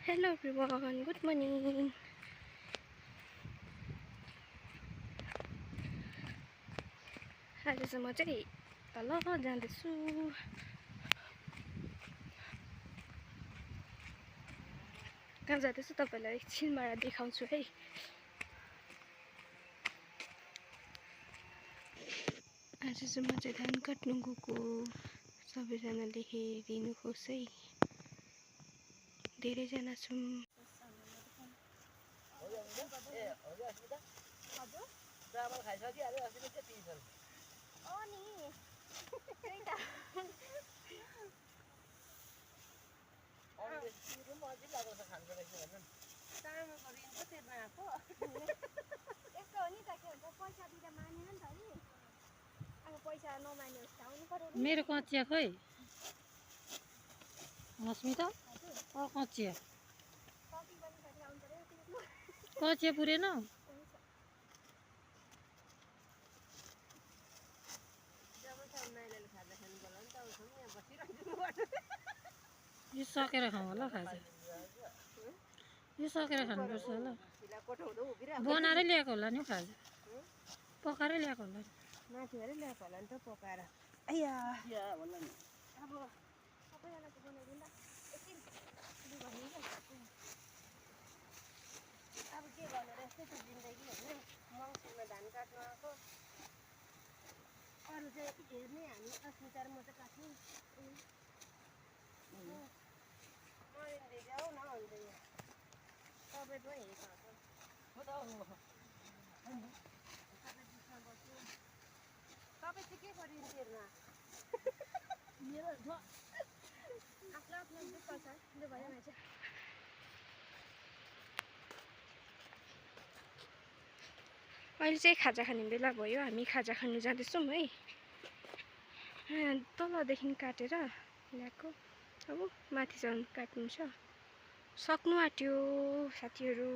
Hello everyone, good morning. आज चाहिँ म चाहिँ तल जाँदैछु। कहाँ जाँदैछु तपाईलाई एकछिनबाट देखाउँछु है। आज चाहिँ म चाहिँ धान काट्नु गएको। सबैजनाले हेरिदिनुहोस् है। धेरैजना छौँ। चामल खाइसकिहाल्यो अस्ति नै त्यति छ नि त्यही त अरू मजै लाग्छ खानको रहेछ भन्न चामलको ऋण पो तिर्न आएको यस्तो हो नि त के भन्छ पैसा दिँदा मानेन नि त नि अब पैसा नमाने जस्तो आउनु पर्यो नि मेरो कचिया खोइ अस्मिता कचिया कति पनि साठी आउनु पर्यो तिर्नु कचिया पुरेन यो सकेर खाउँ होला खाजा यो सकेर खानुपर्छ होला बनाएरै ल्याएको होला नि खाजा पकाएरै ल्याएको होला नि माथिबाटै ल्याएको होला नि त पकाएर आइया भन्ला नि अब सबैजनाको बनाइदिउँला एकछिन अब के गर्नु र यस्तै त जिन्दगी होइन मङ्सिरमा धान काट्नु आएको अरू चाहिँ हेर्ने हामी अस्मिता र म चाहिँ काट्ने मरिँदै जाऊ न अन्त तपाईँ पो हेर्छ तपाईँ चाहिँ के गरिन्थेन मेरो आफ्नो आफ्नो दुःख छ त्यो भयो मान्छे अहिले चाहिँ खाजा खाने बेला भयो हामी खाजा खानु जाँदैछौँ है तलदेखि काटेर ल्याएको अब माथिसम्म काट्नु छ सक्नु आँट्यो साथीहरू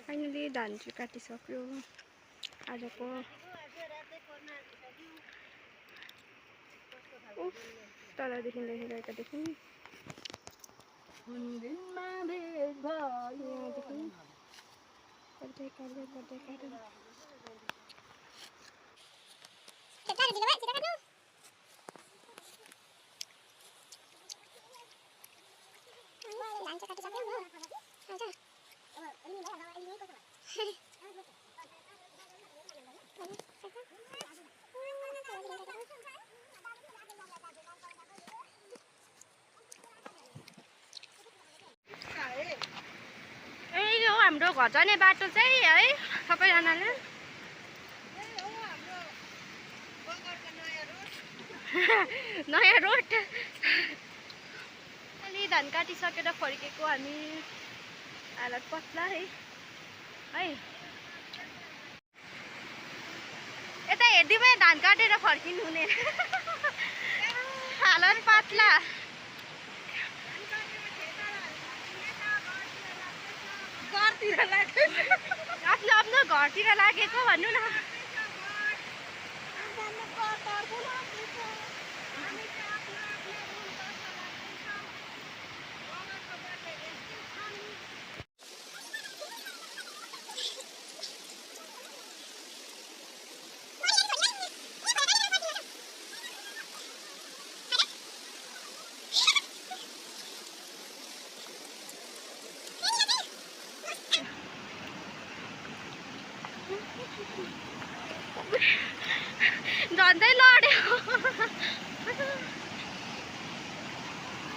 फाइनली धान चाहिँ काटिसक्यो आजको तलदेखि लेखेर हाम्रो घर जाने बाटो चाहिँ है सबैजनाले नयाँ रोड अलि धान काटिसकेर फर्केको हामी हालत पत्ला है यता हेर्दिमै धान काटेर फर्किनु हुने हालत पातला आफ्नो आफ्नो घरतिर लागेको भन्नु न झन्डै लड्यो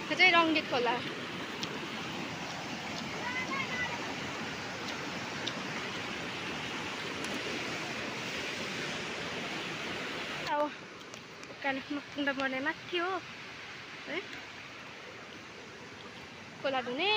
त्यो चाहिँ रङ्गीत खोला अब कालिम्पोङ बढ्ने माथि हो है खोला धुने